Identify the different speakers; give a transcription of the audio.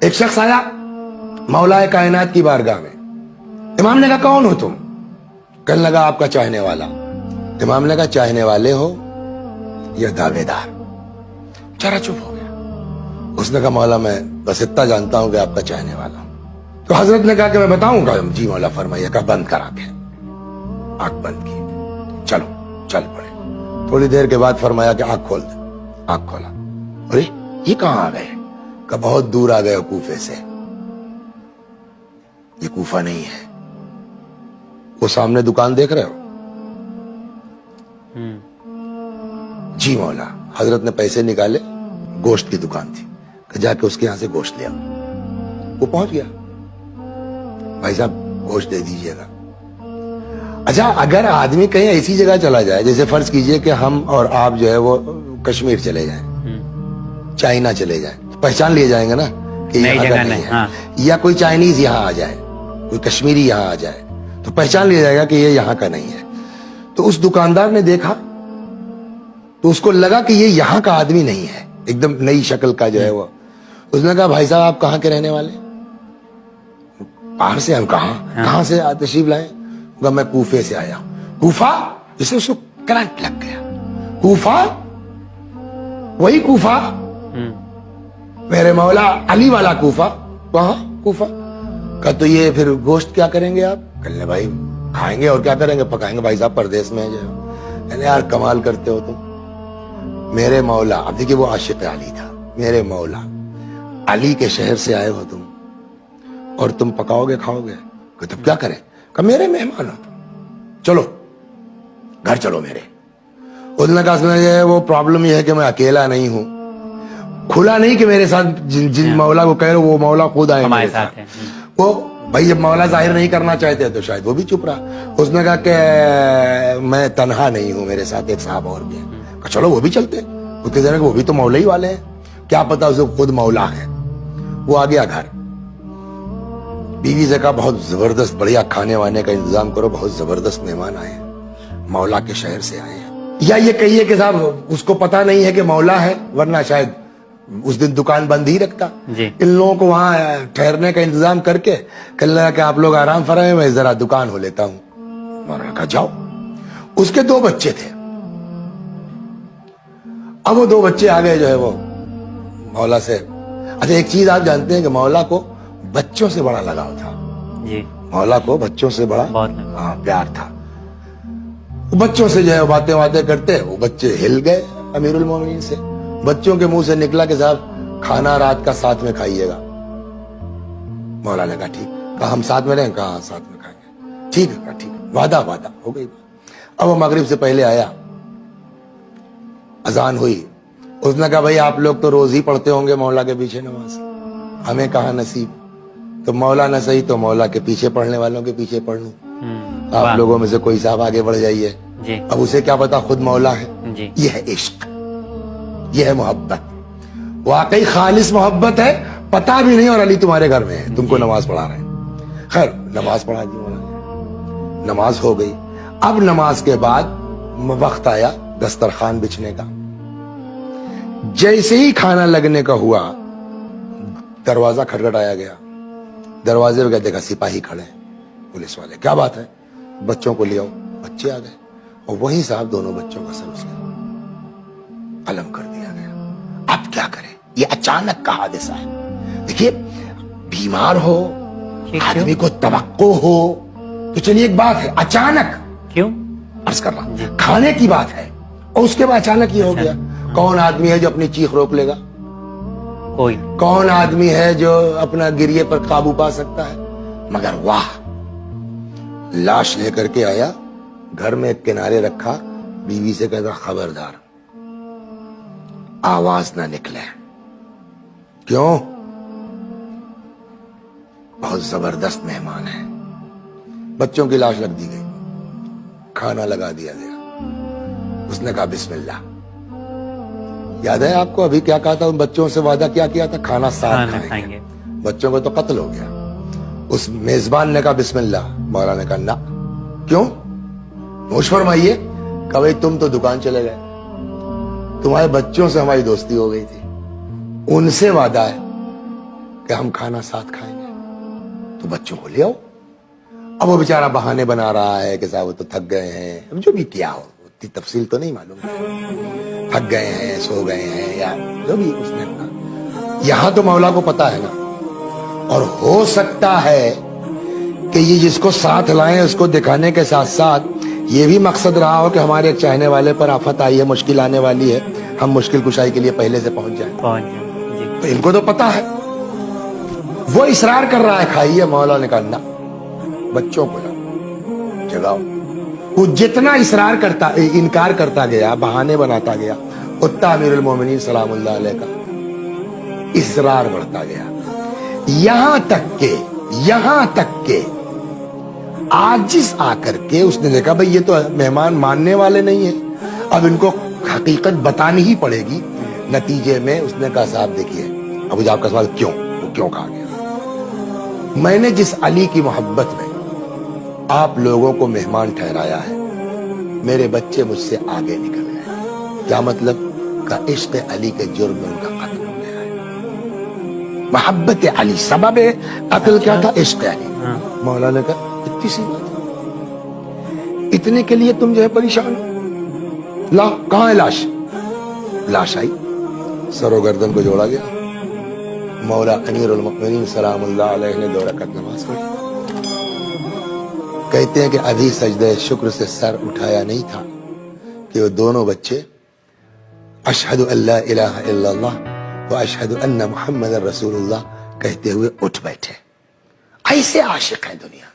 Speaker 1: ایک شخص آیا مولا کائنات کی بارگاہ میں. امام نے کہا کون ہو تم؟ کہنے لگا آپ کا چاہنے والا. امام نے کہا چاہنے والے ہو یا دعوے دار؟ چارا چپ ہو گیا. اس نے کہا مولا میں بس اتنا جانتا ہوں کہ آپ کا چاہنے والا ہوں. تو حضرت نے کہا کہ میں بتاؤں گا. جی مولا فرمائیے. کہا بند کرا کے آنکھ بند کی. چلو چل پڑے. تھوڑی دیر کے بعد فرمایا کہ آنکھ کھول دے. آنکھ کھولا. ارے یہ کہاں آ گئے؟ کہ بہت دور آ گئے کوفے سے. یہ کوفہ نہیں ہے. وہ سامنے دکان دیکھ رہے ہو؟ جی مولا. حضرت نے پیسے نکالے. گوشت کی دکان تھی کہ جا کے اس کے یہاں سے گوشت لیا. وہ پہنچ گیا. بھائی صاحب گوشت دے دیجئے گا. اچھا اگر آدمی کہیں ایسی جگہ چلا جائے جیسے فرض کیجئے کہ ہم اور آپ جو ہے وہ کشمیر چلے جائیں, چائنا چلے جائیں, تو پہچان لیے جائیں گے نا کہ یہ جگہ نہیں ہے. یا کوئی چائنیز یہاں آ جائے, کوئی کشمیری یہاں آ جائے تو پہچان لیا جائے گا کہ یہ یہاں کا نہیں ہے. تو اس دکاندار نے دیکھا تو اس کو لگا کہ یہ یہاں کا آدمی نہیں ہے, ایک دم نئی شکل کا جو ہے وہ. اس نے کہا بھائی صاحب آپ کہاں کے رہنے والے؟ باہر سے. ہم کہاں سے تشریف لائے؟ میں کوفے سے آیا ہوں. کوفہ؟ جس سے اس کو کرنٹ لگ گیا. کوفہ؟ وہی کوفہ میرے مولا علی والا کوفہ. کہاں کوفہ؟ کہا تو یہ پھر گوشت کیا کریں گے آپ؟ کہنے بھائی کھائیں گے اور کیا کریں گے, پکائیں گے. بھائی صاحب پردیس میں جو ہے. کہنے یار کمال کرتے ہو تم. میرے مولا, اب دیکھیے وہ عاشق علی تھا, میرے مولا علی کے شہر سے آئے ہو تم اور تم پکاؤ گے کھاؤ گے؟ کہ تب کیا کریں؟ کہ میرے مہمان ہو تم, چلو گھر چلو میرے. اس نے کہا وہ پرابلم یہ ہے کہ میں اکیلا نہیں ہوں. کھلا نہیں کہ میرے ساتھ جن مولا کو کہہ رہے وہ مولا خود آئے میرے ساتھ. وہ بھائی جب مولا ظاہر نہیں کرنا چاہتے تو شاید وہ بھی چپ رہا. اس نے کہا کہ میں تنہا نہیں ہوں, میرے ساتھ ایک صاحب اور بھی ہے. کہ چلو وہ بھی چلتے. اس کے ذرا وہ بھی تو مولا ہی والے ہیں, کیا پتا اسے خود مولا ہے. وہ آ گیا گھر. بیوی سے کہا بہت زبردست بڑھیا کھانے وانے کا انتظام کرو, بہت زبردست مہمان آئے ہیں, مولا کے شہر سے آئے ہیں. یا یہ کہیے کہ صاحب اس کو پتا نہیں ہے کہ مولا ہے, ورنہ شاید اس دن دکان بند ہی رکھتا. ان لوگوں کو وہاں ٹھہرنے کا انتظام کر کے کہنے لگا کہ آپ لوگ آرام فرمائیں, میں ذرا دکان ہو لیتا ہوں. مولانا کہا جاؤ. اس کے 2 بچے تھے. اب وہ 2 بچے آ گئے جو ہے وہ مولا سے. اچھا ایک چیز آپ جانتے ہیں کہ مولا کو بچوں سے بڑا لگاؤ تھا. مولا کو بچوں سے بڑا پیار تھا. بچوں سے جو ہے باتیں کرتے, وہ بچے ہل گئے امیر المومنین سے. بچوں کے منہ سے نکلا کہ صاحب کھانا رات کا ساتھ میں کھائیے گا. مولا نے کہا ٹھیک. کہا ہم ساتھ میں رہیں؟ کہا ساتھ میں کھائیں گے. ٹھیک ہے ٹھیک ہے, وعدہ ہو گئی. اب وہ مغرب سے پہلے آیا, اذان ہوئی. اس نے کہا بھائی آپ لوگ تو روز ہی پڑھتے ہوں گے مولا کے پیچھے نماز, ہمیں کہاں نصیب. تو مولا نہ صحیح تو مولا کے پیچھے پڑھنے والوں کے پیچھے پڑھ لوں. آپ لوگوں میں سے کوئی صاحب آگے بڑھ جائیے. اب اسے کیا پتا خود مولا ہے. یہ ہے عشق, یہ ہے محبت, واقعی خالص محبت ہے. پتا بھی نہیں اور علی تمہارے گھر میں ہے, تم کو نماز پڑھا رہے ہیں. خیر نماز پڑھا دی مولا نے, نماز ہو گئی. اب نماز کے بعد وقت آیا دسترخوان بچھنے کا. جیسے ہی کھانا لگنے کا ہوا دروازہ کھٹکھٹایا گیا. دروازے پہ دیکھا سپاہی کھڑے ہیں, پولیس والے. کیا بات ہے؟ بچوں کو لے آؤ. بچے آ گئے اور وہی صاحب دونوں بچوں کا سر اس کے قلم کر دیا گیا. اب کیا کریں؟ یہ اچانک کا حادثہ ہے. دیکھیے بیمار ہو, آدمی کو توقع ہو تو چلیے ایک بات ہے, اچانک
Speaker 2: کیوں
Speaker 1: عرض کر رہا ہوں کھانے کی بات ہے اور اس کے بعد اچانک یہ ہو گیا. کون آدمی ہے جو اپنی چیخ روک لے گا؟
Speaker 2: کوئی.
Speaker 1: کون آدمی ہے جو اپنا گریے پر قابو پا سکتا ہے؟ مگر واہ, لاش لے کر کے آیا, گھر میں ایک کنارے رکھا, بیوی سے کہتا خبردار آواز نہ نکلے. کیوں؟ بہت زبردست مہمان ہے. بچوں کی لاش رکھ دی گئی, کھانا لگا دیا گیا. اس نے کہا بسم اللہ. یاد ہے آپ کو ابھی کیا کہا تھا؟ ان بچوں سے وعدہ کیا تھا؟ کھانا ساتھ کھائیں گے. بچوں کو تو قتل ہو گیا. اس میزبان نے کہا بسم اللہ. مولا نے کہا نہ. کیوں؟ نوش فرمائیے. کہ بھائی تم تو دکان چلے گئے, تمہارے بچوں سے ہماری دوستی ہو گئی تھی, ان سے وعدہ ہے کہ ہم کھانا ساتھ کھائیں گے تو بچوں کو لے آؤ. اب وہ بیچارہ بہانے بنا رہا ہے کہ صاحب وہ تو تھک گئے ہیں, جو بھی کیا ہو اتنی تفصیل تو نہیں معلوم, تھک گئے ہیں, سو گئے ہیں, یا جو بھی اس نے اپنا. یہاں تو مولا کو پتا ہے نا, اور ہو سکتا ہے کہ یہ جس کو ساتھ لائیں اس کو دکھانے کے ساتھ ساتھ یہ بھی مقصد رہا ہو کہ ہمارے ایک چاہنے والے پر آفت آئی ہے, مشکل آنے والی ہے, ہم مشکل کشائی کے لیے پہلے سے پہنچ جائیں.
Speaker 2: جی.
Speaker 1: تو ان کو تو پتا ہے, وہ اصرار کر رہا ہے کھائیے. مولا نے کہا نہ, بچوں کو لاؤ, جگاؤ. وہ جتنا اصرار کرتا, انکار کرتا گیا, بہانے بناتا گیا, اتنا امیر المومنین سلام اللہ علیہ کا اصرار بڑھتا گیا. یہاں تک کہ عاجز آ کر کے اس نے دیکھا بھئی یہ تو مہمان ماننے والے نہیں ہیں, اب ان کو حقیقت بتانی ہی پڑے گی. نتیجے میں اس نے کہا صاحب دیکھیے, ابو جاب کا سوال کیوں کہا گیا, میں نے جس علی کی محبت میں آپ لوگوں کو مہمان ٹھہرایا ہے, میرے بچے مجھ سے آگے نکل گئے. کیا مطلب؟ کا عشق علی کے جرم میں ان کا قتل ہو گیا ہے. محبت علی سبب قتل کیا تھا؟ عشق علی. مولا نے کہا اتنی سی بات, اتنے کے لیے تم جو ہے پریشان ہو, لا کہاں ہے لاش؟ لاش آئی, سر و گردن کو جوڑا گیا. مولا امیر المؤمنین سلام اللہ علیہ نے 2 رکعت نماز پڑھی. کہتے ہیں کہ ابھی سجدہ شکر سے سر اٹھایا نہیں تھا کہ وہ دونوں بچے اشہد ان لا الہ الا اللہ و اشہد ان محمد رسول اللہ کہتے ہوئے اٹھ بیٹھے. ایسے عاشق ہے دنیا.